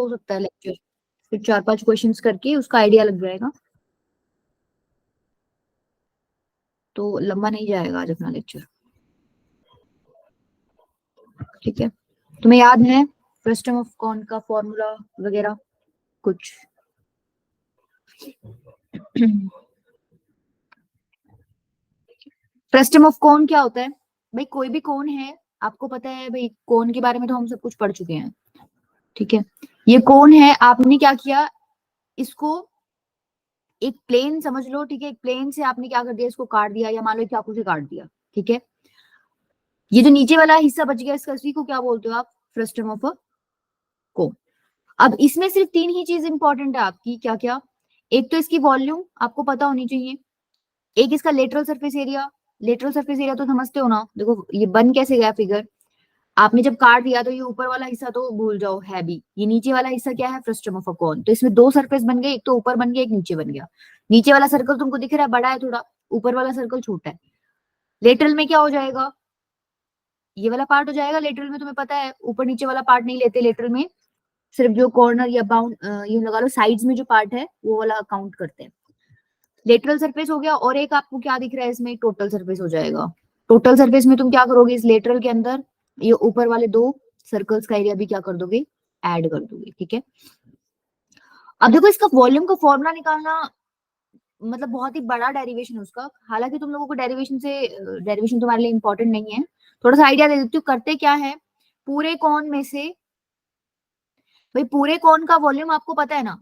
हो सकता है लेक्चर, फिर 4-5 क्वेश्चंस करके उसका आइडिया लग जाएगा, तो लंबा नहीं जाएगा आज अपना लेक्चर। ठीक है, तुम्हें याद है फ्रस्टम ऑफ कॉर्न का फॉर्मूला वगैरह कुछ? फ्रस्टम ऑफ कोन क्या होता है भाई? कोई भी कोन है, आपको पता है भाई, कोन के बारे में तो हम सब कुछ पढ़ चुके हैं। ठीक है, ये कोन है, आपने क्या किया, इसको एक प्लेन समझ लो। ठीक है, एक प्लेन से आपने क्या कर दिया, इसको काट दिया, या मान लो चाकू से काट दिया। ठीक है, ये जो नीचे वाला हिस्सा बच गया, इसका इसी को क्या बोलते हो आप? फ्रस्टम ऑफ अ कोन। अब इसमें सिर्फ 3 ही चीज इंपॉर्टेंट है आपकी, क्या क्या? एक तो इसकी वॉल्यूम आपको पता होनी चाहिए, एक इसका lateral surface area. Lateral surface area तो समझते हो ना, देखो ये बन कैसे गया फिगर, आपने जब काट दिया तो ये ऊपर वाला हिस्सा तो भूल जाओ है भी, ये नीचे वाला हिस्सा क्या है? फ्रस्टम ऑफ अ कोन। तो इसमें 2 सरफेस बन गए, एक तो ऊपर बन गया, एक नीचे बन गया। नीचे वाला सर्कल तुमको दिख रहा है, बड़ा है थोड़ा, ऊपर वाला सर्कल छोटा है। लेटरल में क्या हो जाएगा, ये वाला पार्ट हो जाएगा लेटरल में, तुम्हें पता है ऊपर नीचे वाला पार्ट नहीं लेते लेटरल में, सिर्फ जो कॉर्नर या बाउंड ये लगा लो साइड्स में जो पार्ट है वो वाला काउंट करते हैं। लेटरल सरफेस हो गया, और एक आपको क्या दिख रहा है इसमें? टोटल सरफेस हो जाएगा। टोटल सरफेस में तुम क्या करोगे, इस लेटरल के अंदर ये ऊपर वाले 2 सर्कल्स का एरिया भी क्या कर दोगे? ऐड कर दोगे। ठीक है, अब देखो इसका वॉल्यूम का फॉर्मूला निकालना मतलब बहुत ही बड़ा डेरिवेशन है उसका, हालांकि तुम लोगों को डेरिवेशन तुम्हारे लिए इंपॉर्टेंट नहीं है, थोड़ा सा आइडिया दे देती हूँ। करते क्या है, पूरे कॉन में से भाई, पूरे कॉन का वॉल्यूम आपको पता है ना,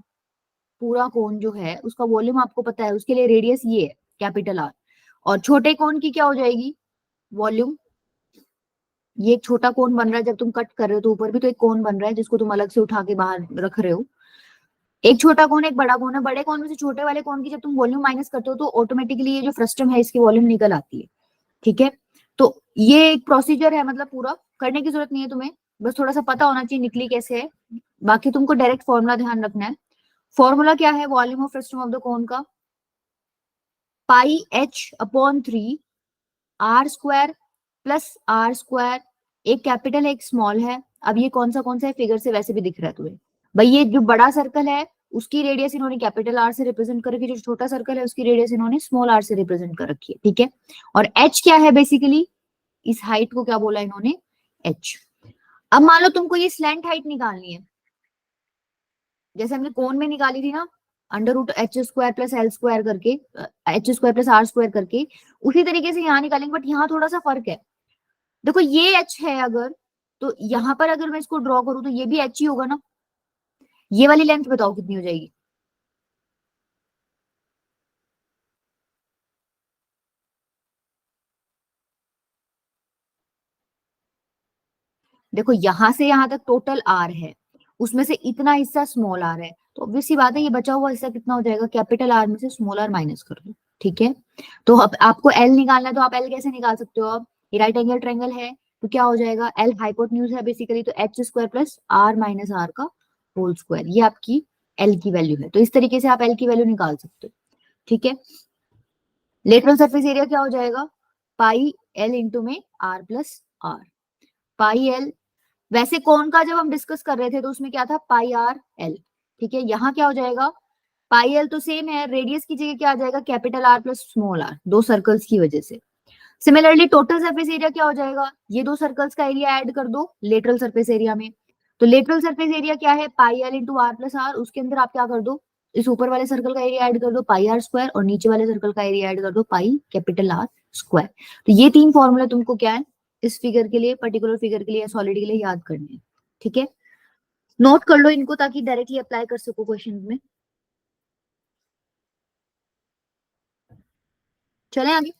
पूरा कोन जो है उसका वॉल्यूम आपको पता है, उसके लिए रेडियस ये है कैपिटल आर। और छोटे कोन की क्या हो जाएगी वॉल्यूम? ये एक छोटा कोन बन रहा है, जब तुम कट कर रहे हो तो ऊपर भी तो एक कोन बन रहा है जिसको तुम अलग से उठा के बाहर रख रहे हो। एक छोटा कोन एक बड़ा कोन है, बड़े कोन में से छोटे वाले कोन की जब तुम वॉल्यूम माइनस करते हो तो ऑटोमेटिकली ये जो फ्रस्टम है इसकी वॉल्यूम निकल आती है। ठीक है, तो ये एक प्रोसीजर है, मतलब पूरा करने की जरूरत नहीं है तुम्हें, बस थोड़ा सा पता होना चाहिए निकली कैसे है। बाकी तुमको डायरेक्ट फॉर्मूला ध्यान रखना है। फॉर्मूला क्या है volume of frustum of the cone का? Pi H upon 3 R square plus R square, एक कैपिटल है एक स्मॉल है। अब ये कौन सा है, फिगर से वैसे भी दिख रहा है तुम्हें भाई, ये जो बड़ा सर्कल है उसकी रेडियस इन्होंने कैपिटल आर से रिप्रेजेंट कर रखी है, जो छोटा सर्कल है उसकी रेडियस इन्होंने स्मॉल आर से रिप्रेजेंट कर रखी है। ठीक है, और एच क्या है बेसिकली, इस हाइट को क्या बोला इन्होंने? एच। अब मान लो तुमको ये स्लैंट हाइट निकालनी है, जैसे हमने कोन में निकाली थी ना, under root H square plus L square करके, H square plus R square करके, उसी तरीके से यहाँ निकालेंगे, बट यहाँ थोड़ा सा फर्क है। देखो ये एच है अगर, तो यहाँ पर अगर मैं इसको ड्रॉ करूँ तो ये भी एच ही होगा ना। ये वाली लेंथ बताओ कितनी हो जाएगी? देखो यहां से यहां तक टोटल आर है, उसमें से इतना हिस्सा स्मॉल आर है, तो ऑब्वियस सी बात है ये बचा हुआ हिस्सा कितना हो जाएगा? कैपिटल आर में से स्मॉल आर माइनस कर दो। ठीक है, तो अब आपको एल निकालना है, तो आप एल कैसे निकाल सकते हो? अब ये राइट एंगल ट्रायंगल है तो क्या हो जाएगा? एल हाइपोटेन्यूज है बेसिकली, तो H square plus R minus R का होल स्क्वायर, ये आपकी एल की वैल्यू है। तो इस तरीके से आप एल की वैल्यू निकाल सकते हो। ठीक है, लेटरल सरफेस एरिया क्या हो जाएगा? पाई एल इंटू में R plus R, pi L. वैसे कौन का जब हम डिस्कस कर रहे थे तो उसमें क्या था? Pi R L. ठीक है, यहाँ क्या हो जाएगा? पाई एल तो सेम है, रेडियस की जगह क्या आ जाएगा? Capital R plus small R, 2 circles की वजह से। सिमिलरली टोटल सरफेस एरिया क्या हो जाएगा? ये 2 सर्कल्स का एरिया ऐड कर दो लेटरल सरफेस एरिया में, तो लेटरल सरफेस एरिया क्या है? Pi L into R plus R, उसके अंदर आप क्या कर दो, इस ऊपर वाले सर्कल का एरिया ऐड कर दो पाई आर स्क्वायर, और नीचे वाले सर्कल का एरिया ऐड कर दो पाई कैपिटल आर स्क्वायर। तो ये 3 फॉर्मूला तुमको क्या है इस फिगर के लिए, पर्टिकुलर फिगर के लिए, सॉलिड के लिए याद करने हैं। ठीक है, नोट कर लो इनको ताकि डायरेक्टली अप्लाई कर सको क्वेश्चन में। चले आगे।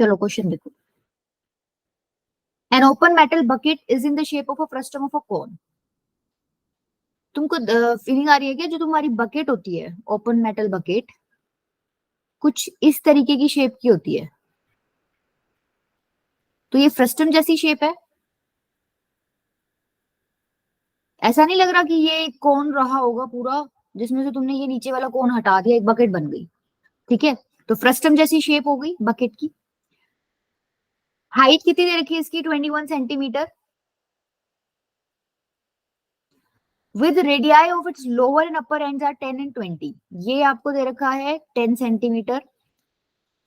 चलो क्वेश्चन देखो, an open metal bucket is in the shape of a frustum of a cone. तुमको फीलिंग आ रही है क्या, जो तुम्हारी बकेट होती है ओपन मेटल बकेट, कुछ इस तरीके की शेप की होती है, तो ये फ्रस्टम जैसी शेप है? ऐसा नहीं लग रहा कि ये कोन रहा होगा पूरा, जिसमें से तुमने ये नीचे वाला कोन हटा दिया, एक बकेट बन गई? ठीक है, तो फ्रस्टम जैसी शेप हो गई बकेट की। हाइट कितनी दे रखी है इसकी, 21 centimetre. With radii of its lower and upper ends are 10 and 20। ये आपको दे रखा है 10 सेंटीमीटर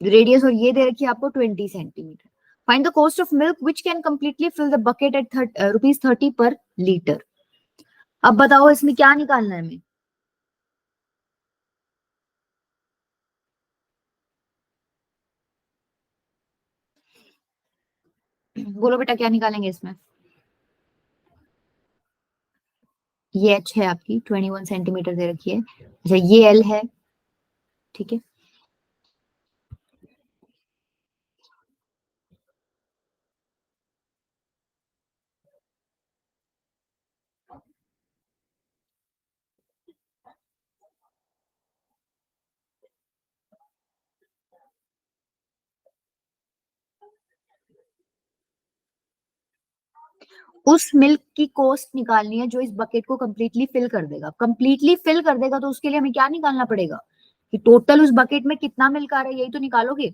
रेडियस, और ये दे रखी है आपको 20 centimetre. Find the cost of milk which can completely fill the bucket at ₹30 per litre. अब बताओ इसमें क्या निकालना है हमें। बोलो बेटा क्या निकालेंगे इसमें। ये एच है आपकी, 21 सेंटीमीटर दे रखी है। अच्छा ये एल है, ठीक है। उस मिल्क की कॉस्ट निकालनी है जो इस बकेट को कंप्लीटली फिल कर देगा। कंप्लीटली फिल कर देगा तो उसके लिए हमें क्या निकालना पड़ेगा, कि टोटल उस बकेट में कितना मिल्क आ रहा है, यही तो निकालोगे।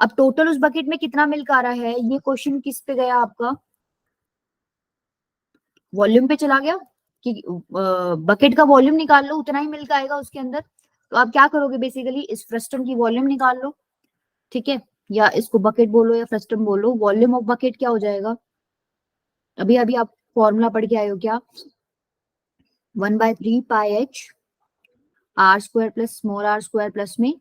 अब टोटल उस बकेट में कितना मिल्क आ रहा है, ये क्वेश्चन किस पे गया आपका, वॉल्यूम पे चला गया, कि बकेट का वॉल्यूम निकाल लो, उतना ही मिल्क आएगा उसके अंदर। तो आप क्या करोगे, बेसिकली इस फ्रस्टम की वॉल्यूम निकाल लो, ठीक है। या इसको बकेट बोलो या फ्रस्टम बोलो, वॉल्यूम ऑफ बकेट क्या हो जाएगा, अभी अभी आप फॉर्मूला पढ़ के आए हो क्या, 1/3 pi H R square plus small R square plus में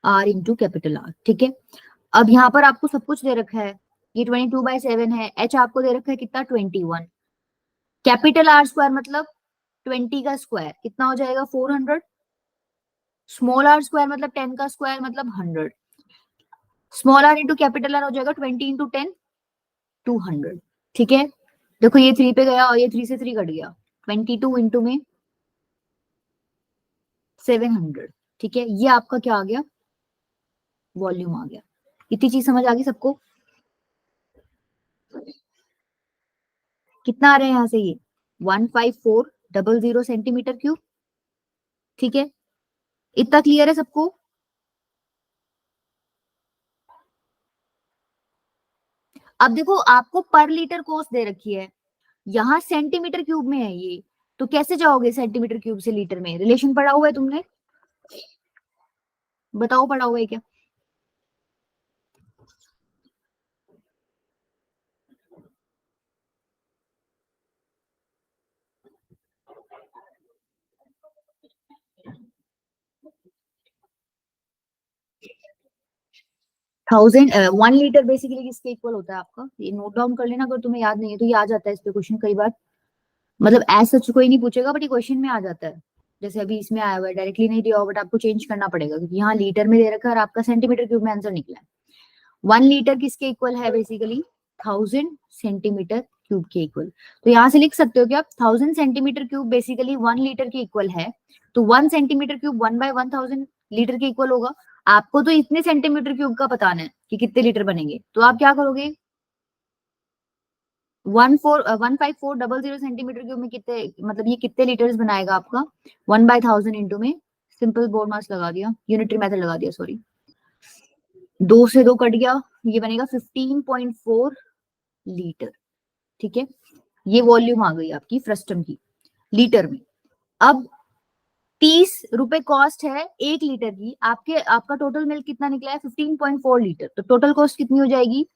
आर इंटू कैपिटल आर, ठीक है। अब यहाँ पर आपको सब कुछ दे रखा है, ये 22/7 है, एच आपको दे रखा है कितना, 21। कैपिटल आर स्क्वायर मतलब 20 का स्क्वायर कितना हो जाएगा, 400। स्मॉल आर स्क्वायर मतलब 10 का स्क्वायर मतलब 100। Small R into capital R हो जाएगा 20 × 10, 200, ठीक है। देखो ये 3 पे गया और ये 3 से 3 कट गया, 22 इंटू में 700, ठीक है। ये आपका क्या आ गया, वॉल्यूम आ गया। इतनी चीज समझ आ गई सबको। कितना आ रहा है यहाँ से ये, 15400 सेंटीमीटर क्यूब, ठीक है। इतना क्लियर है सबको। अब देखो आपको पर लीटर कॉस्ट दे रखी है, यहाँ सेंटीमीटर क्यूब में है ये, तो कैसे जाओगे सेंटीमीटर क्यूब से लीटर में, रिलेशन पढ़ा हुआ है तुमने, बताओ पढ़ा हुआ है क्या। थाउजेंड 1 लीटर बेसिकली किसके इक्वल होता है आपका, ये नोट डाउन कर लेना, अगर तुम्हें याद नहीं है तो ये आ जाता है इस पे क्वेश्चन कई बार। मतलब एज सच कोई नहीं पूछेगा बट ये क्वेश्चन में आ जाता है। जैसे अभी इसमें आया हुआ है, डायरेक्टली नहीं दिया हुआ बट आपको चेंज करना पड़ेगा क्योंकि यहाँ लीटर में दे रखा है और आपका सेंटीमीटर क्यूब में आंसर निकला है। 1 लीटर किसके इक्वल है, बेसिकली 1000 सेंटीमीटर क्यूब के इक्वल। तो यहाँ से लिख सकते हो कि आप 1000 सेंटीमीटर क्यूब बेसिकली 1 लीटर के इक्वल है। तो 1 सेंटीमीटर क्यूब 1/1000 लीटर के इक्वल होगा। आपको तो इतने सेंटीमीटर क्यूब का बताना है कि कितने लीटर बनेंगे, तो आप क्या करोगे, 15400 सेंटीमीटर क्यूब में कितने, मतलब ये कितने लीटर्स बनाएगा आपका, 1/1000 इंटू में सिंपल बोर्ड मास लगा दिया, यूनिटरी मेथड लगा दिया, सॉरी, 2 से 2 कट गया, ये बनेगा 15.4 लीटर, ठीक है। ये वॉल्यूम आ गई आपकी फ्रस्टम की लीटर में। अब 30 रुपए कॉस्ट है 1 लीटर की, आपके आपका टोटल मिल्क कितना निकला है, 15.4 लीटर, तो टोटल कॉस्ट कितनी हो जाएगी,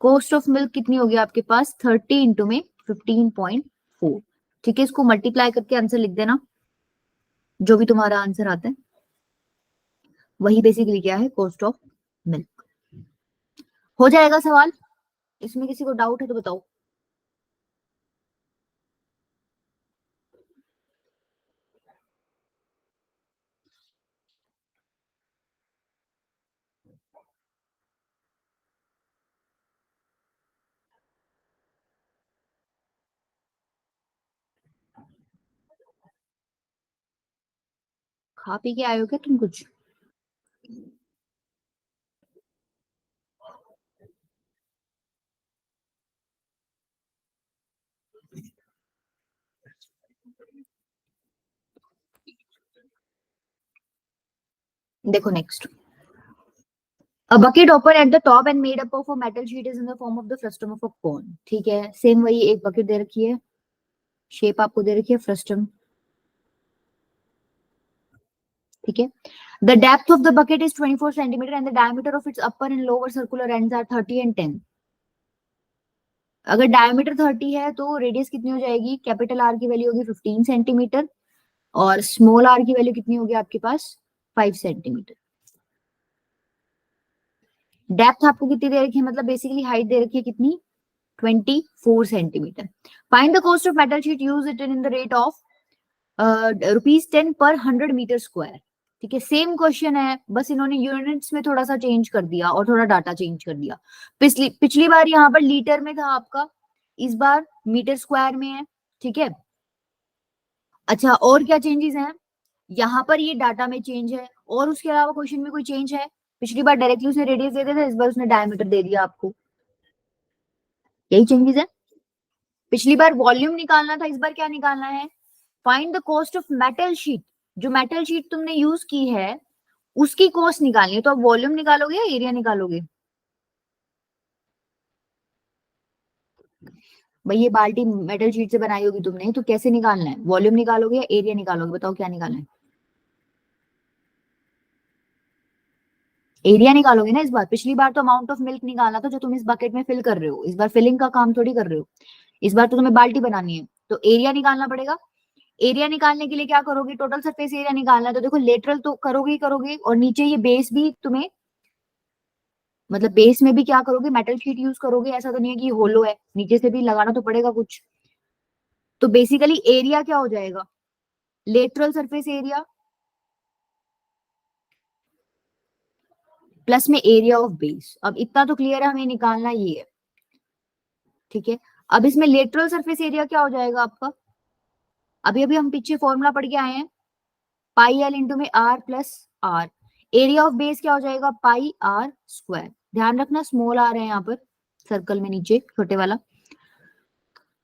कॉस्ट ऑफ मिल्क कितनी होगी आपके पास, 30 इंटू में 15.4, ठीक है। इसको मल्टीप्लाई करके आंसर लिख देना, जो भी तुम्हारा आंसर आता है वही बेसिकली क्या है, कॉस्ट ऑफ मिल्क। हो जाएगा सवाल, इसमें किसी को डाउट है तो बताओ। खा पी के आए हो क्या तुम कुछ। देखो next, a bucket open at the top and made up of a metal sheet is in the form of the frustum of a cone. ठीक है, सेम वही, एक बकेट दे रखी है, शेप आपको दे रखी है फ्रस्टम, ठीक है। The depth of the bucket is 24 centimeter and the diameter of its upper and lower circular ends are 30 and 10. अगर डायमीटर 30 है तो रेडियस कितनी हो जाएगी, कैपिटल आर की वैल्यू होगी 15 सेंटीमीटर और स्मॉल आर की वैल्यू कितनी होगी आपके पास 5 सेंटीमीटर। डेप्थ आपको कितनी दे रखी है, मतलब बेसिकली हाइट दे रखी है कितनी, 24 centimetre. Find the cost of metal sheet use it in the rate of ₹10 पर 100 मीटर स्क्वायर। ठीक है, सेम क्वेश्चन है, बस इन्होंने यूनिट्स में थोड़ा सा चेंज कर दिया और थोड़ा डाटा चेंज कर दिया। पिछली पिछली बार यहाँ पर लीटर में था आपका, इस बार मीटर स्क्वायर में है, ठीक है। अच्छा, और क्या चेंजेस हैं, यहाँ पर ये डाटा में चेंज है और उसके अलावा क्वेश्चन में कोई चेंज है। पिछली बार डायरेक्टली उसने रेडियस दे दिया था, इस बार उसने डायमीटर दे दिया आपको, यही चेंजेस है। पिछली बार वॉल्यूम निकालना था, इस बार क्या निकालना है, find the cost of metal sheet. जो मेटल शीट तुमने यूज की है उसकी कॉस्ट निकालनी है, तो आप वॉल्यूम निकालोगे या एरिया निकालोगे। भाई ये बाल्टी मेटल शीट से बनाई होगी तुमने, तो कैसे निकालना है, वॉल्यूम निकालोगे या एरिया निकालोगे, बताओ क्या निकालना है। एरिया निकालोगे ना इस बार, पिछली बार तो अमाउंट ऑफ मिल्क निकालना था जो तुम इस बकेट में फिल कर रहे हो, इस बार फिलिंग का काम थोड़ी कर रहे हो, इस बार तो तुम्हें बाल्टी बनानी है, तो एरिया निकालना पड़ेगा। एरिया निकालने के लिए क्या करोगे, टोटल सरफेस एरिया निकालना है, तो देखो लेटरल तो करोगे ही करोगे और नीचे ये बेस भी तुम्हें, मतलब बेस में भी क्या करोगे, मेटल शीट यूज करोगे, ऐसा तो नहीं है कि होलो है, नीचे से भी लगाना तो पड़ेगा कुछ। तो बेसिकली एरिया क्या हो जाएगा, लेटरल सरफेस एरिया प्लस में एरिया ऑफ बेस। अब इतना तो क्लियर है, हमें निकालना ये है, ठीक है। अब इसमें लेटरल सरफेस एरिया क्या हो जाएगा आपका, अभी अभी हम पीछे फॉर्मूला पढ़ के आए हैं, पाई एल इंटू में R plus R. Area of base क्या हो जाएगा, पाई आर स्क्वायर। ध्यान रखना स्मॉल आर है यहाँ पर सर्कल में नीचे छोटे वाला।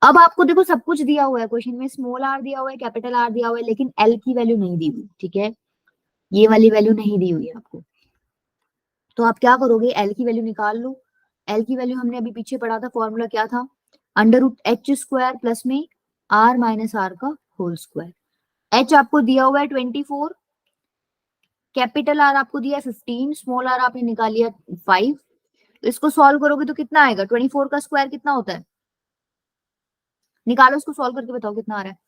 अब आपको देखो सब कुछ दिया हुआ है क्वेश्चन में, स्मॉल आर दिया हुआ है, कैपिटल आर दिया हुआ है, लेकिन एल की वैल्यू नहीं दी हुई, ठीक है, ये वाली वैल्यू नहीं दी हुई है आपको। तो आप क्या करोगे, एल की वैल्यू निकाल लो। एल की वैल्यू हमने अभी पीछे पढ़ा था, फॉर्मूला क्या था, under root H square plus में आर माइनस आर का होल स्क्वायर। एच आपको दिया हुआ है 24, कैपिटल आर आपको दिया है 15, स्मॉल आर आपने निकाल लिया 5। तो इसको सॉल्व करोगे तो कितना आएगा, 24 का स्क्वायर कितना होता है, निकालो, इसको सॉल्व करके बताओ कितना आ रहा है।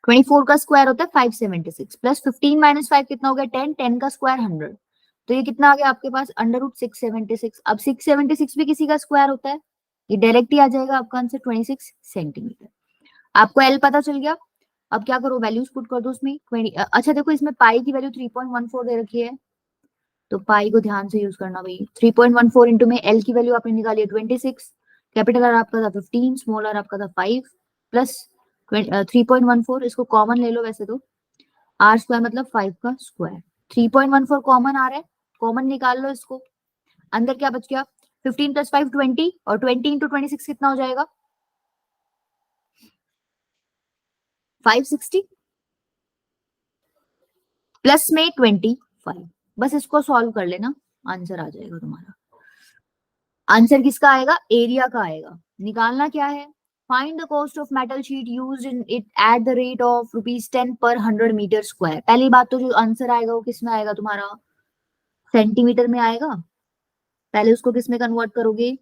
24 का स्क्वायर होता है 576 प्लस 15 माइनस 5 कितना हो गया 10, 10 का स्क्वायर 100, तो ये कितना आ गया आपके पास अंडर रूट 676। अब 676 भी किसी का स्क्वायर होता है, ये डायरेक्ट ही आ जाएगा आपका आंसर 26 सेंटीमीटर। आपको एल पता चल गया। अब क्या करो, वैल्यूज पुट कर दो उसमें 20। अच्छा देखो इसमें पाई की वैल्यू 3.14 दे रखी है, तो पाई को ध्यान से यूज करना भाई। 3.14 इंटू में एल की वैल्यू आपने निकाली है 26, कैपिटल आर आपका था 15, स्मॉल आर आपका था 5 प्लस 3.14, इसको कॉमन ले लो वैसे तो, आर स्क्वायर मतलब 5 का स्क्वायर। 3.14 कॉमन आ रहा है, कॉमन निकाल लो इसको, अंदर क्या बच गया 15 प्लस 5 20 और 20 इंटू 26 कितना हो जाएगा 560 प्लस में 25। बस इसको सॉल्व कर लेना, आंसर आ जाएगा तुम्हारा। आंसर किसका आएगा, एरिया का आएगा। निकालना क्या है, find the cost of metal sheet used in it at the rate of ₹10 पर 100 मीटर स्क्वायर। पहली बात तो जो आंसर आएगा वो किस में आएगा तुम्हारा, सेंटीमीटर में आएगा। पहले उसको किस में कन्वर्ट करोगे,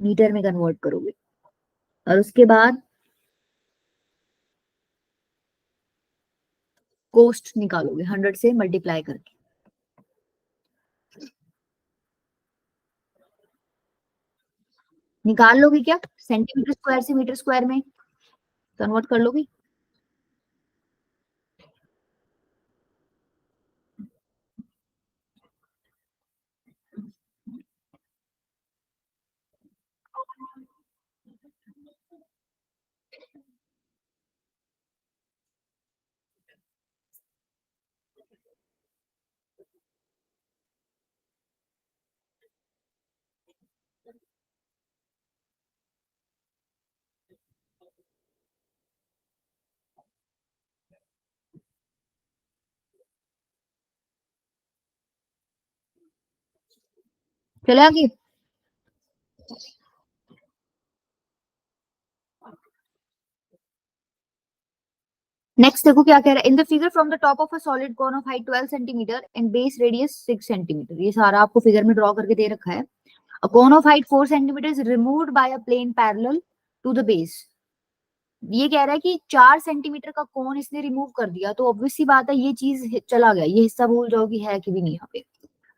मीटर में कन्वर्ट करोगे, और उसके बाद कॉस्ट निकालोगे 100 से मल्टीप्लाई करके। निकाल लोगे क्या सेंटीमीटर स्क्वायर से मीटर स्क्वायर में, कन्वर्ट कर लोगी? चले आगे। नेक्स्ट देखो क्या कह रहा है। In the figure from the top of a solid cone of height 12 centimetre and base radius 6 centimetre, ये सारा आपको फिगर में ड्रॉ करके दे रखा है। A cone of height 4 centimetre is removed by a plane parallel to the base. ये कह रहा है कि 4 सेंटीमीटर का कोन इसने रिमूव कर दिया, तो ऑब्वियस सी बात है ये चीज चला गया, ये हिस्सा भूल जाओ कि है कि भी नहीं यहाँ पे।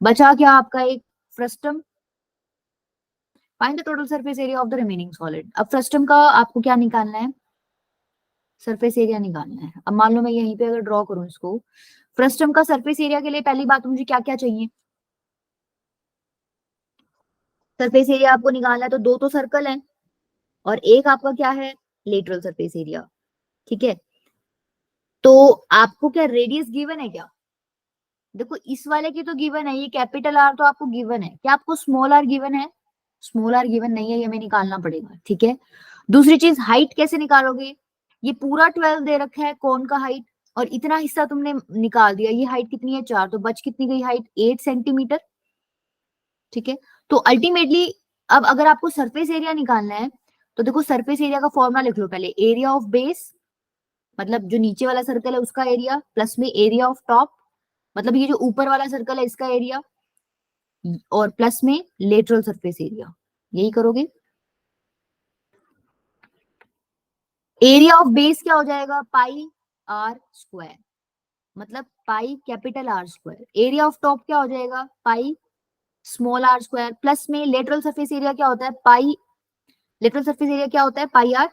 बचा क्या आपका एक frustum. Find the total surface area of the remaining solid. अब फ्रस्टम का आपको क्या निकालना है? सरफेस एरिया निकालना है। अब मान लो मैं यहीं पे अगर ड्रॉ करूं इसको, फ्रस्टम का सरफेस एरिया के लिए पहली बात मुझे क्या क्या चाहिए? सरफेस एरिया आपको निकालना है तो दो तो सर्कल है और एक आपका क्या है? Lateral surface area. ठीक है, तो आपको क्या रेडियस गिवन है क्या? देखो इस वाले की तो गिवन है, ये कैपिटल आर तो आपको गिवन है, क्या आपको स्मॉल आर गिवन है? स्मॉल आर गिवन नहीं है, ये हमें निकालना पड़ेगा। ठीक है, दूसरी चीज हाइट कैसे निकालोगे? ये पूरा 12 दे रखा है कौन का हाइट, और इतना हिस्सा तुमने निकाल दिया। ये हाइट कितनी है? 4, तो बच कितनी गई हाइट? 8 सेंटीमीटर। ठीक है, तो अल्टीमेटली अब अगर आपको सरफेस एरिया निकालना है तो देखो सरफेस एरिया का फॉर्मूला लिख लो पहले। एरिया ऑफ बेस, मतलब जो नीचे वाला सर्कल है उसका एरिया, प्लस में एरिया ऑफ टॉप, मतलब ये जो ऊपर वाला सर्कल है इसका एरिया, और प्लस में लेटरल सरफेस एरिया। यही करोगे। एरिया ऑफ बेस क्या हो जाएगा? पाई आर स्क्वायर, मतलब pi capital R square. Area of top क्या हो जाएगा? Pi small R square, plus में लेटरल सरफेस एरिया क्या होता है? पाई, लेटरल सरफेस एरिया क्या होता है? पाई आर,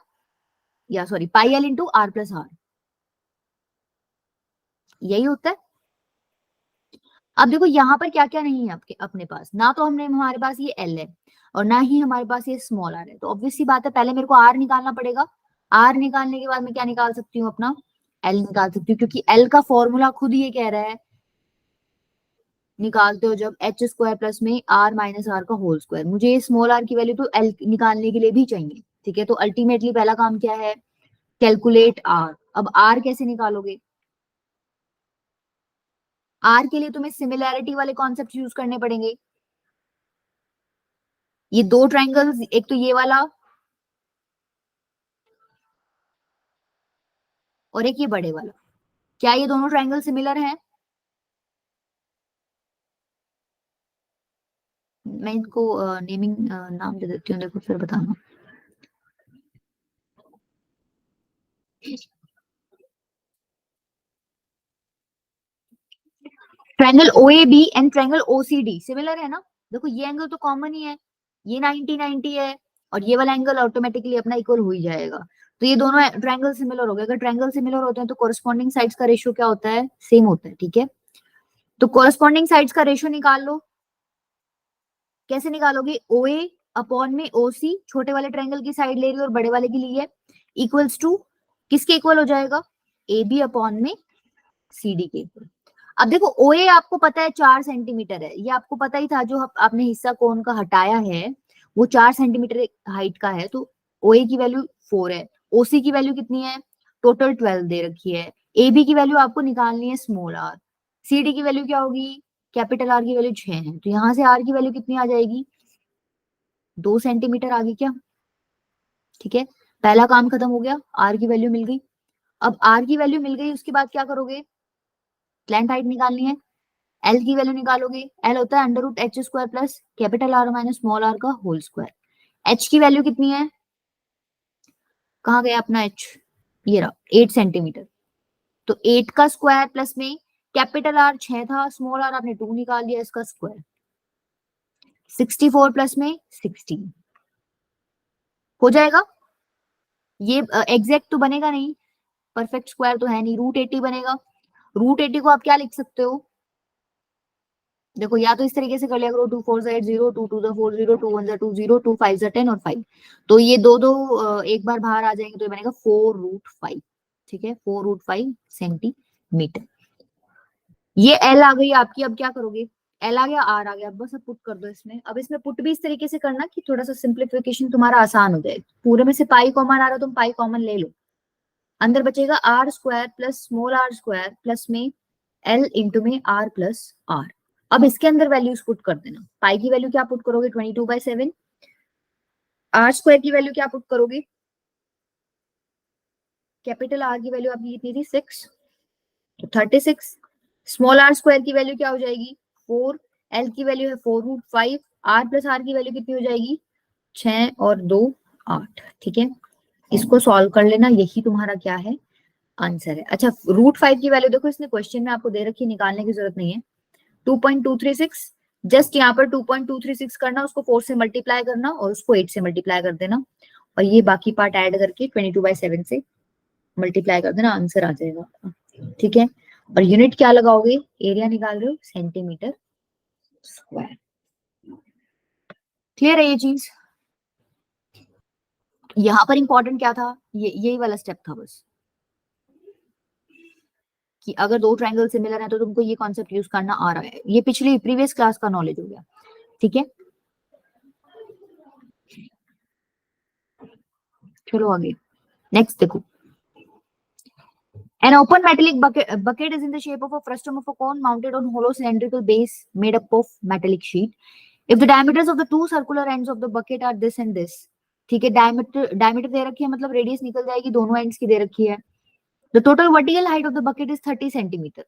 या sorry pi L into R plus R, यही होता है। अब देखो यहाँ पर क्या क्या नहीं है आपके अपने पास, ना तो हमने हमारे पास ये एल है और ना ही हमारे पास ये स्मॉल आर है, तो ऑब्वियस सी बात है पहले मेरे को आर निकालना पड़ेगा। आर निकालने के बाद मैं क्या निकाल सकती हूँ? अपना एल निकाल सकती हूँ, क्योंकि एल का फॉर्मूला खुद ये कह रहा है, निकालते हो जब एच स्क्वायर प्लस में आर माइनस आर का होल स्क्वायर। मुझे स्मॉल आर की वैल्यू तो एल निकालने के लिए भी चाहिए। ठीक है, तो अल्टीमेटली पहला काम क्या है? Calculate are. अब आर कैसे निकालोगे? आर के लिए तुम्हें सिमिलैरिटी वाले कॉन्सेप्ट यूज करने पड़ेंगे। ये दो ट्राइंगल्स, एक तो ये वाला और एक ये बड़े वाला, क्या ये दोनों ट्राइंगल सिमिलर हैं? मैं इनको नेमिंग नाम दे देती हूँ, देखो फिर बताना। Triangle O A B and triangle O C D similar है ना? देखो ये एंगल तो कॉमन ही है, ये 90-90 है, और ये वाला एंगल ऑटोमेटिकली अपना इक्वल हो ही जाएगा। तो ये दोनों ट्राइंगल सिमिलर हो गए। अगर ट्राइंगल सिमिलर होते हैं तो कोरस्पॉन्डिंग साइड्स का रेशियो क्या होता है? सेम होता है। ठीक है, तो कोरस्पॉन्डिंग साइड्स का रेशियो निकाल लो। कैसे निकालोगे? ओ ए अपॉन में ओ सी, छोटे वाले ट्राइंगल की साइड ले रही है और बड़े वाले की ली है, इक्वल्स टू किसके इक्वल हो जाएगा? ए बी अपॉन में सी डी के इक्वल। अब देखो ओ ए आपको पता है 4 सेंटीमीटर है, ये आपको पता ही था। जो आपने हिस्सा कोन का हटाया है वो 4 सेंटीमीटर हाइट का है, तो ओ ए की वैल्यू 4 है। ओसी की वैल्यू कितनी है? टोटल 12 दे रखी है। ए बी की वैल्यू आपको निकालनी है स्मॉल आर। सी डी की वैल्यू क्या होगी? कैपिटल आर की वैल्यू 6 है, तो यहाँ से आर की वैल्यू कितनी आ जाएगी? 2 सेंटीमीटर आ गई क्या? ठीक है, पहला काम खत्म हो गया, आर की वैल्यू मिल गई। अब आर की वैल्यू मिल गई, उसके बाद क्या करोगे? स्लैंट हाइट निकालनी है। एल की वैल्यू निकालोगे, एल होता है under root H square plus capital R minus small R का होल स्क्वायर। एच की वैल्यू कितनी है? कहाँ गया अपना एच? ये रहा 8 सेंटीमीटर। तो 8 का स्क्वायर प्लस में कैपिटल आर 6 था, स्मॉल आर आपने 2 निकाल दिया, इसका स्क्वायर 64 प्लस में 16 हो जाएगा। ये एग्जैक्ट तो बनेगा नहीं, परफेक्ट स्क्वायर तो है नहीं, √80 बनेगा। √80 को आप क्या लिख सकते हो, देखो या तो इस तरीके से कर लिया करो, 2 4 8 0, 2 2 4 0, 2 1 2 0, 2 5 10 और 5। तो ये दो दो एक बार बाहर आ जाएंगे तो ये बनेगा 4√5। ठीक है, 4√5 सेंटीमीटर। ये एल आ गई आपकी, अब क्या करोगे, एल आ गया, आर आ गया, अब बस अब पुट कर दो इसमें। अब इसमें पुट भी इस तरीके से करना कि थोड़ा सा सिंप्लीफिकेशन तुम्हारा आसान हो जाए। पूरे में से पाई कॉमन आ रहा है, तुम पाई कॉमन ले लो, अंदर बचेगा r² plus small r² plus में एल इंटू में r प्लस आर। अब इसके अंदर वैल्यूज पुट कर देना। पाई की वैल्यू क्या पुट करोगे, 22/7। r² की वैल्यू क्या पुट करोगे, कैपिटल आर की वैल्यू आपकी कितनी थी, 6, तो 36। स्मॉल r² की वैल्यू क्या हो जाएगी, 4। एल की वैल्यू है 4√5। आर प्लस आर की वैल्यू कितनी हो जाएगी, 6 और 2 8। ठीक है, इसको सॉल्व कर लेना, यही तुम्हारा क्या है, आंसर है। अच्छा, √5 की वैल्यू देखो, इसने क्वेश्चन में आपको दे रखी, निकालने की जरूरत नहीं है। 2.236, जस्ट यहाँ पर 2.236 करना, उसको 4 से मल्टीप्लाई करना और उसको 8 से मल्टीप्लाई कर देना, और ये बाकी पार्ट ऐड करके 22/7 से मल्टीप्लाई कर देना, आंसर आ जाएगा। ठीक है, और यूनिट क्या लगाओगे, एरिया निकाल रहे हो, सेंटीमीटर स्क्वायर। क्लियर है ये चीज। यहां पर इंपॉर्टेंट क्या था, ये यही वाला स्टेप था बस, कि अगर दो ट्रायंगल सिमिलर है तो तुमको ये कॉन्सेप्ट यूज करना आ रहा है। ये पिछली प्रीवियस क्लास का नॉलेज हो गया। ठीक है, चलो आगे, नेक्स्ट देखो। An open metallic bucket is in the shape of a frustum of a cone mounted on hollow cylindrical base made up of metallic sheet. If the diameters of the two circular ends of the bucket are this and this, ठीक है, diameter दे रखी है, मतलब radius निकल जाएगी, दोनों ends की दे रखी है। The total vertical height of the bucket is 30 centimetre.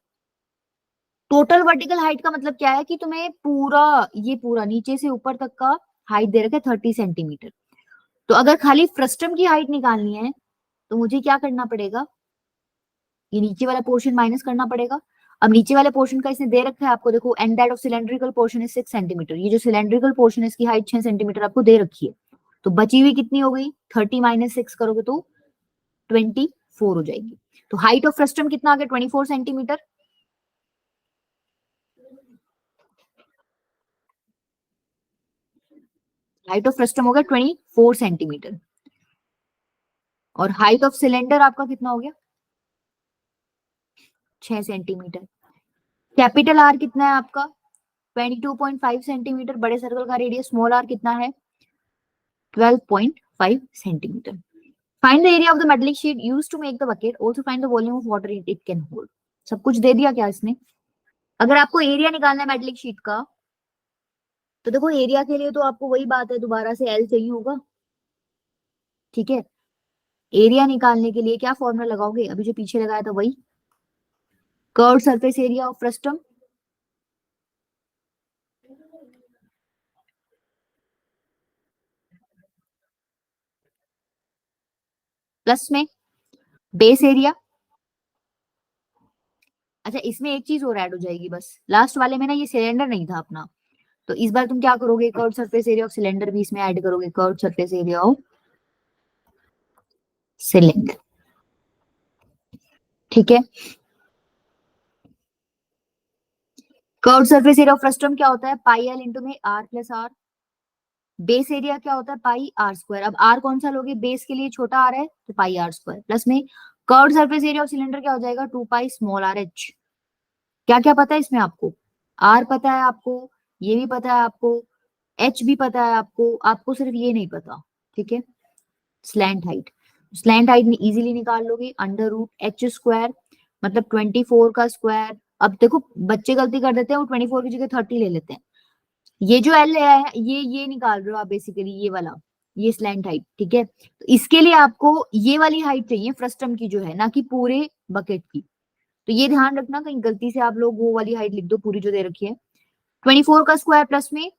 Total vertical height का मतलब क्या है कि तुम्हें पूरा, ये पूरा नीचे से ऊपर तक का हाइट दे रखा है 30 सेंटीमीटर। तो अगर खाली फ्रस्टम की हाइट निकालनी है तो मुझे क्या करना पड़ेगा, ये नीचे वाला पोर्शन माइनस करना पड़ेगा। अब नीचे वाले पोर्शन का इसने दे रखा है आपको, देखो and that of cylindrical portion is 6 centimetre. ये जो सिलेंड्रिकल पोर्शन है इसकी हाइट 6 सेंटीमीटर आपको दे रखी है, तो बची हुई कितनी हो गई, 30 माइनस 6 करोगे तो 24 हो जाएगी। तो हाइट ऑफ फ्रस्टम कितना आ गया, 24 सेंटीमीटर। हाइट ऑफ फ्रस्टम हो गया 24 सेंटीमीटर, और हाइट ऑफ सिलेंडर आपका कितना हो गया, 6 सेंटीमीटर। कैपिटल आर कितना है आपका, 22.5 सेंटीमीटर, बड़े सर्कल का रेडियस स्मॉल आर कितना है, 12.5 centimetre. Find the area of the metallic sheet used to make the bucket, also find the volume of water it can hold. सब कुछ दे दिया क्या इसने। अगर आपको एरिया निकालना है मेटलिक शीट का, तो देखो एरिया के लिए तो आपको वही बात है, दोबारा से एल चाहिए होगा। ठीक है, एरिया निकालने के लिए क्या फॉर्मूला लगाओगे, अभी जो पीछे लगाया था वही, curve surface area of frustum plus में बेस एरिया। अच्छा, इसमें एक चीज और ऐड हो जाएगी बस, लास्ट वाले में ना ये सिलेंडर नहीं था अपना, तो इस बार तुम क्या करोगे, curve surface area of cylinder भी इसमें ऐड करोगे, curve surface area of cylinder. ठीक है, curve surface area of frustum क्या होता है, पाई एल इंटू में R plus R. Base area क्या होता है, पाई आर स्क्वायर। अब आर कौन सा लोगे, बेस के लिए छोटा आर है तो पाई आर स्क्वायर, प्लस में curve surface area of cylinder क्या हो जाएगा, 2 पाई स्मॉल आर एच। क्या क्या पता है इसमें आपको, आर पता है आपको, ये भी पता है आपको, एच भी पता है आपको, आपको सिर्फ ये नहीं पता। ठीक है, slant height, slant height easily निकाल लोगे, √h², मतलब 24 का स्क्वायर। अब देखो बच्चे गलती कर देते हैं, वो 24 की जगह 30 ले लेते हैं। ये जो एल है, ये निकाल रहे हो आप बेसिकली, ये वाला, ये स्लैंट हाइट। ठीक है, तो इसके लिए आपको ये वाली हाइट चाहिए फ्रस्टम की जो है, ना कि पूरे बकेट की। तो ये ध्यान रखना, कहीं गलती से आप लोग वो वाली हाइट लिख दो पूरी जो दे रखी है। 24 का स्क्वायर प्लस में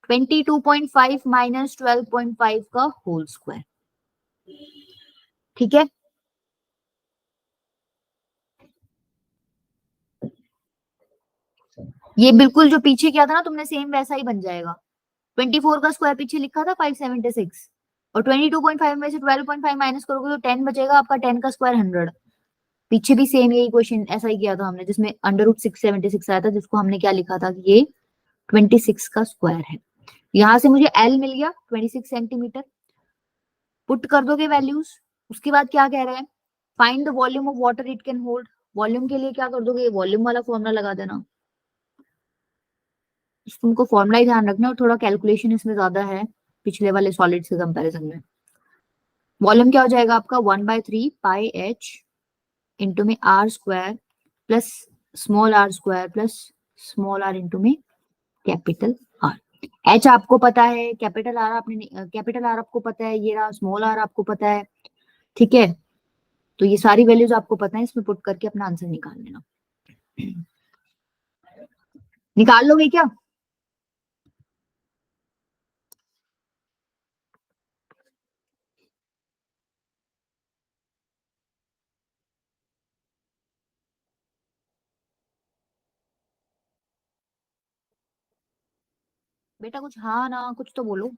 22.5 माइनस 12.5 का होल स्क्वायर। ठीक है, ये बिल्कुल जो पीछे किया था ना तुमने, सेम वैसा ही बन जाएगा। 24 का स्क्वायर पीछे लिखा था 576, और 22.5 में से 12.5 माइनस करोगे तो 10 बचेगा आपका, 10 का स्क्वायर 100। पीछे भी सेम यही क्वेश्चन ऐसा ही किया था हमने, जिसमें √676 आया था, जिसको हमने क्या लिखा था कि ये 26 का स्क्वायर है। यहां से मुझे एल मिल गया 26 सेंटीमीटर। पुट कर दोगे वैल्यूज। उसके बाद क्या कह रहे हैं, find the volume of water it can hold. Volume के लिए क्या कर दोगे, वॉल्यूम वाला फॉर्मूला लगा देना। तुमको फॉर्मूला ही ध्यान रखना, और थोड़ा कैलकुलेशन इसमें ज्यादा है पिछले वाले सॉलिड्स के कंपैरिजन में। वॉल्यूम क्या हो जाएगा आपका, 1/3 πh इंटू में R square plus small R square plus small R into में कैपिटल आर। एच आपको पता है, कैपिटल आर आपने, कैपिटल आर आपको पता है, ये रहा स्मॉल आर आपको पता है। ठीक है, तो ये सारी वैल्यूज आपको पता है, इसमें पुट करके अपना आंसर निकाल लेना। निकाल लोगे क्या? बेटा कुछ हाँ ना कुछ तो बोलो।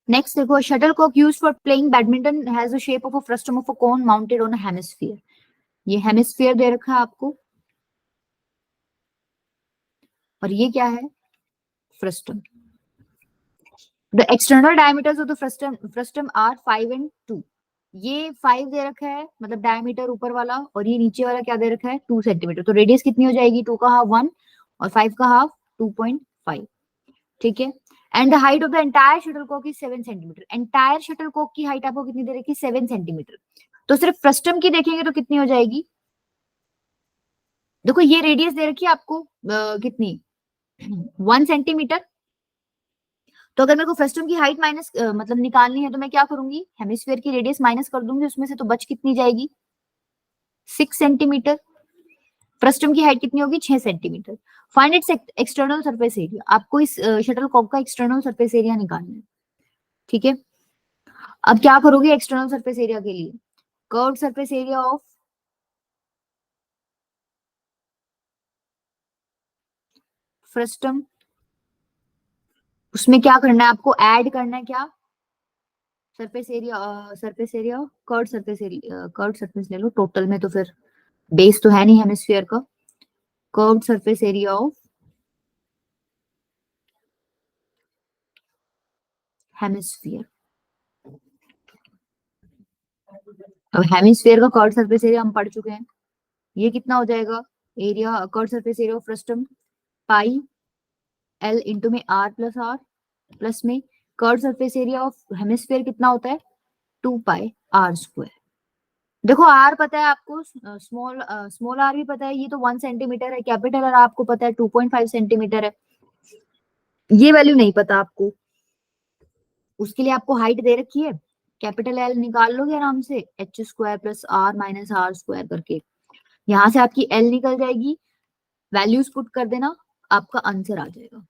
नेक्स्ट देखो, shuttlecock used for playing badminton has the shape of a frustum of a cone mounted on a hemisphere. ये हेमिस्फीयर दे रखा है आपको, और ये क्या है, frustum. The external diameters of the frustum are 5 and 2। ये 5 दे रखा है, मतलब डायमीटर ऊपर वाला, और ये नीचे वाला क्या दे रखा है, 2 सेंटीमीटर। तो रेडियस कितनी हो जाएगी, 2 का हाफ 1 और 5 का हाफ 2.5। ठीक है, and the height of the entire shuttlecock is 7 centimetre. Entire shuttlecock की हाइट आपको कितनी दे रखी है, 7 सेंटीमीटर। तो सिर्फ फ्रस्टम की देखेंगे तो कितनी हो जाएगी, देखो ये रेडियस दे रखी है आपको कितनी, 1 सेंटीमीटर। तो अगर मेरे को फ्रस्टम की हाइट माइनस मतलब निकालनी है, तो मैं क्या करूंगी, हेमिस्फीयर की रेडियस माइनस कर दूंगी उसमें से, तो बच कितनी जाएगी, 6 सेंटीमीटर। फ्रस्टम की हाइट कितनी होगी, 6 centimetre. Find its external surface area. आपको इस शटल कॉक का एक्सटर्नल सरफेस एरिया निकालना है। ठीक है, अब क्या करोगे एक्सटर्नल सरफेस एरिया के लिए, curve surface area of frustum, उसमें क्या करना है आपको, ऐड करना है क्या, surface area curve surface area, curve surface ले लो टोटल में, तो फिर बेस तो है नहीं हेमिस्फीयर का, curve surface area of hemisphere. अब हेमिस्फीयर का कर्व सरफेस एरिया हम पढ़ चुके हैं, ये कितना हो जाएगा, area curve surface area of frustum pi L into में आर प्लस आर, प्लस में curve surface area of hemisphere कितना होता है, 2 π r²। देखो आर पता है आपको, स्मॉल आर भी पता है, ये तो 1 सेंटीमीटर है, कैपिटल आर आपको पता है 2.5 सेंटीमीटर है। ये वैल्यू नहीं पता आपको, उसके लिए आपको हाइट दे रखी है, कैपिटल एल निकाल लोगे आराम से, h² plus R minus R square करके, यहाँ से आपकी एल निकल जाएगी, वैल्यूज पुट कर देना, आपका आंसर आ जाएगा।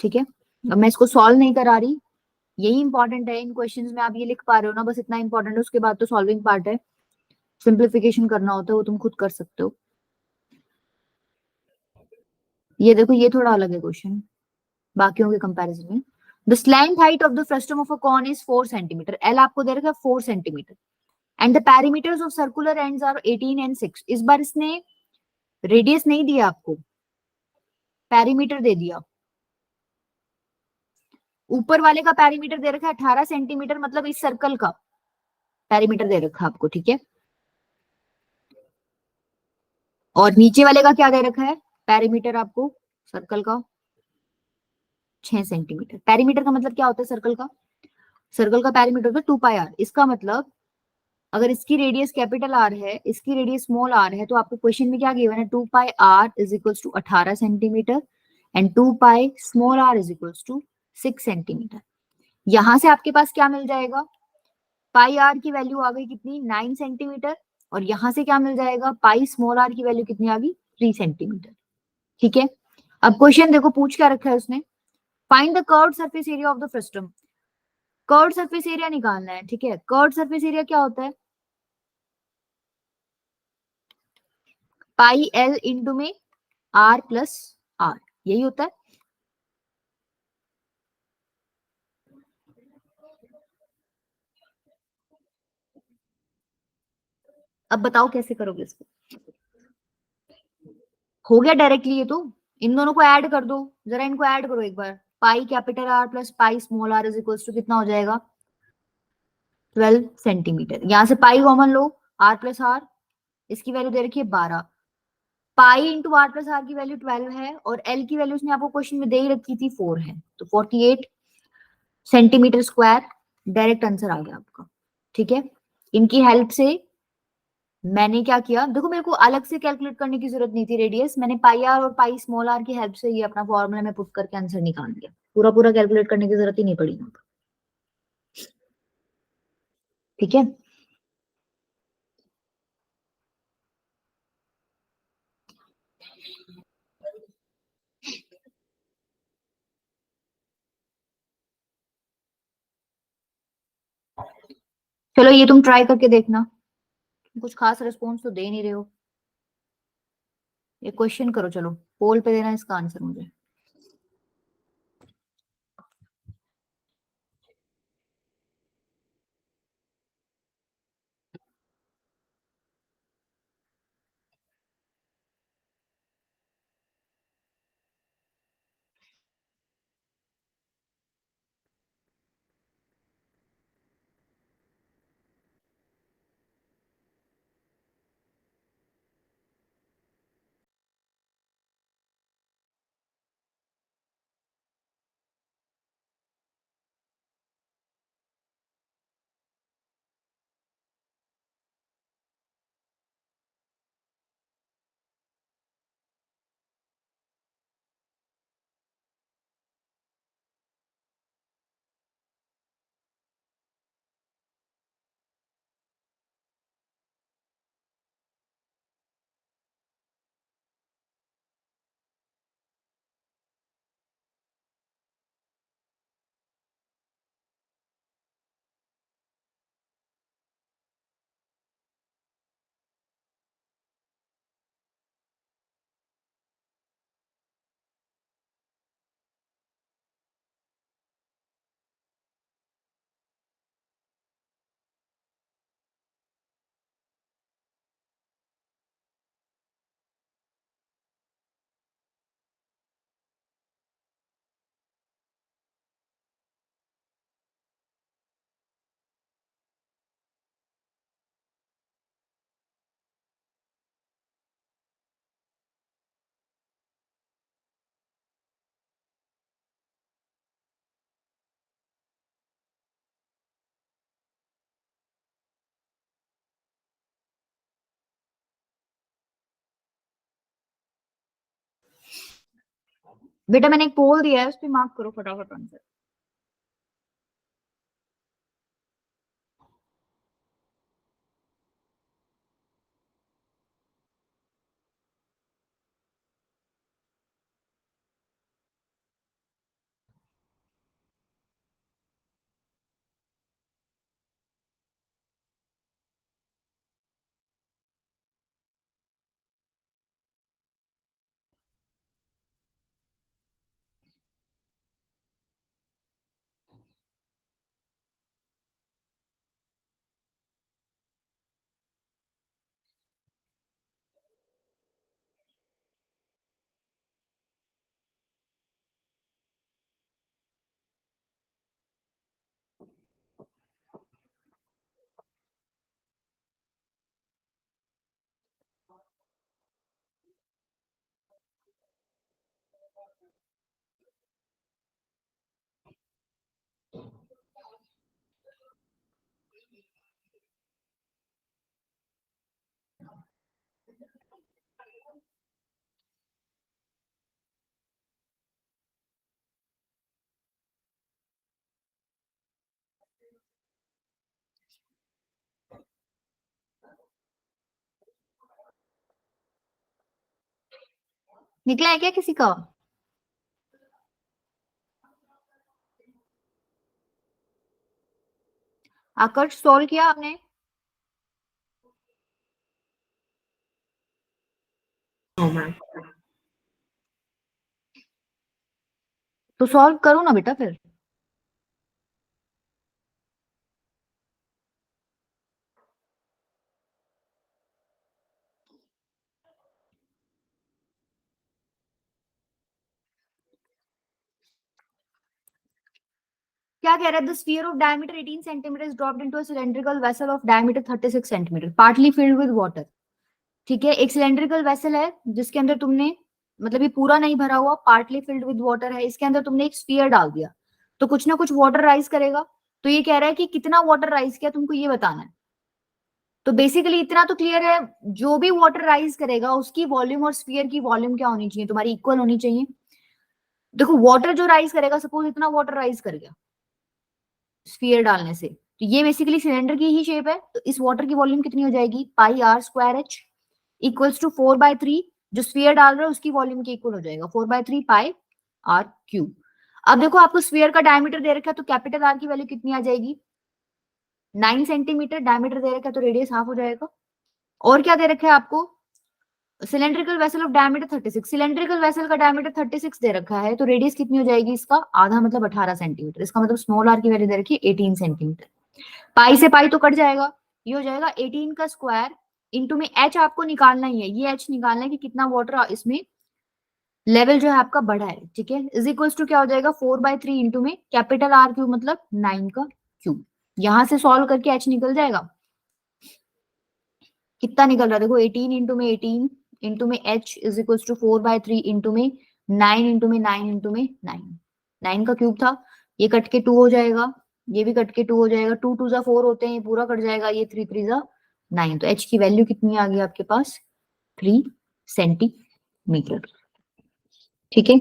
ठीक है, अब मैं इसको सॉल्व नहीं करा रही, यही इंपॉर्टेंट है इन क्वेश्चंस में, आप ये लिख पा रहे हो ना, बस इतना इंपॉर्टेंट है, उसके बाद तो सॉल्विंग पार्ट है, सिंप्लीफिकेशन करना होता है वो तुम खुद कर सकते हो। ये देखो ये थोड़ा अलग है क्वेश्चन बाकियों के कंपैरिजन में। The slant height of the frustum of a cone is 4 centimetre. L आपको दे रखा है 4 centimetre, and the perimeters of circular ends are 18 and 6। इस बार इसने रेडियस नहीं दिया आपको, पैरीमीटर दे दिया। ऊपर वाले का पैरीमीटर दे रखा है 18 सेंटीमीटर, मतलब इस सर्कल का पैरीमीटर दे रखा है आपको। ठीक है, और नीचे वाले का क्या दे रखा है, पैरीमीटर आपको सर्कल का 6 सेंटीमीटर। पेरीमीटर का मतलब क्या होता है सर्कल का? सर्कल का पेरीमीटर होता है 2 पाई आर। इसका मतलब अगर इसकी रेडियस कैपिटल आर है, इसकी रेडियस स्मॉल आर है, तो आपको क्वेश्चन में क्या गिवन है? 2 pi R is equals to 18 centimetre and 2 pi small R is equals to 6 centimetre. यहां से आपके पास क्या मिल जाएगा? पाई आर की वैल्यू आ गई कितनी? 9 सेंटीमीटर। और यहां से क्या मिल जाएगा? पाई स्मॉल आर की वैल्यू कितनी आ गई? 3 सेंटीमीटर। ठीक है। अब क्वेश्चन देखो पूछ क्या रखा है उसने। Find the curved surface area of the frustum. Curved surface area निकालना है। ठीक है। कर्व्ड सरफेस एरिया क्या होता है? पाई एल इंटू में आर प्लस आर, यही होता है। अब बताओ कैसे करोगे इसको? हो गया डायरेक्टली ये तो। इन दोनों को ऐड कर दो, जरा इनको ऐड करो एक बार। Pi capital R plus pi small R is equals to कितना हो जाएगा? 12 सेंटीमीटर। यहां से पाई कॉमन लो, आर प्लस आर, इसकी वैल्यू दे रखी है 12। Pi into R plus R की वैल्यू 12 है और एल की वैल्यू उसने आपको क्वेश्चन में दे ही रखी थी 4 है, तो 48 सेंटीमीटर स्क्वायर डायरेक्ट आंसर आ गया आपका। ठीक है। इनकी हेल्प से मैंने क्या किया देखो, मेरे को अलग से कैलकुलेट करने की जरूरत नहीं थी रेडियस, मैंने पाई आर और पाई स्मॉल आर की हेल्प से ये अपना फॉर्मूला में पुट करके आंसर निकाल दिया। पूरा पूरा कैलकुलेट करने की जरूरत ही नहीं पड़ी यहाँ पर। ठीक है। चलो ये तुम ट्राई करके देखना। कुछ खास रिस्पॉन्स तो दे नहीं रहे हो। ये क्वेश्चन करो, चलो पोल पे देना इसका आंसर मुझे। बेटा मैंने एक पोल दिया है, उस पर मार्क करो फटाफट आंसर। निकला है क्या किसी का? आकर्ष सॉल्व किया आपने? तो सॉल्व करो ना बेटा फिर। क्या कह रहा है? The sphere of diameter 18 centimetre is dropped into a cylindrical vessel of diameter 36 centimetre partly filled with water. ठीक है, एक सिलेंड्रिकल वेसल है जिसके अंदर तुमने, मतलब ये पूरा नहीं भरा हुआ, पार्टली फिल्ड विद वाटर है, इसके अंदर तुमने एक स्फीयर डाल दिया तो कुछ ना कुछ वाटर राइज करेगा। तो ये कह रहा है कि कितना वाटर राइज किया, तुमको ये बताना है। तो बेसिकली इतना तो क्लियर है, जो भी वाटर राइज करेगा उसकी वॉल्यूम और स्फीयर की वॉल्यूम क्या होनी चाहिए, तुम्हारी इक्वल होनी चाहिए। देखो वाटर जो राइज करेगा, सपोज इतना वाटर राइज कर गया स्फीयर डालने से, तो ये बेसिकली सिलेंडर की ही शेप है, तो इस वाटर की वॉल्यूम कितनी हो जाएगी, pi R square H equals to 4/3। जो स्फीयर डाल रहे हो उसकी वॉल्यूम के इक्वल हो जाएगा 4/3 पाई आर क्यूब। अब देखो आपको स्फीयर का डायमीटर दे रखा है, तो कैपिटल आर की वैल्यू कितनी आ जाएगी, 9 सेंटीमीटर। डायमीटर दे रखा है तो रेडियस हाफ हो जाएगा। और क्या दे रखा है आपको, cylindrical vessel of diameter 36। Cylindrical vessel का डायमीटर 36 दे रखा है, तो रेडियस कितनी हो जाएगी इसका, आधा मतलब 18 सेंटीमीटर। इसका मतलब स्मॉल आर की वैल्यू दे रखी है 18 सेंटीमीटर। पाई से पाई तो कट जाएगा, ये हो जाएगा 18 का स्क्वायर इंटू में एच आपको निकालना ही है, ये एच निकालना है कि कितना वाटर इसमें लेवल जो है आपका बढ़ा है। ठीक है, इज इक्वल्स टू क्या हो जाएगा 4/3 इंटू में कैपिटल आर क्यूब मतलब 9 का क्यूब। यहां से सॉल्व करके एच निकल जाएगा। कितना निकल रहा है देखो, 18 इंटू में 18 इंटू में H is equals to 4/3 into में 9 इंटू में 9 इंटू में 9। 9 का क्यूब था, ये कट के 2 हो जाएगा, ये भी कट के 2 हो जाएगा, 2 2 जा 4 होते हैं, ये पूरा कट जाएगा, ये 3 3 जा 9। तो एच की वैल्यू कितनी आ गई आपके पास, 3 सेंटीमीटर। ठीक है,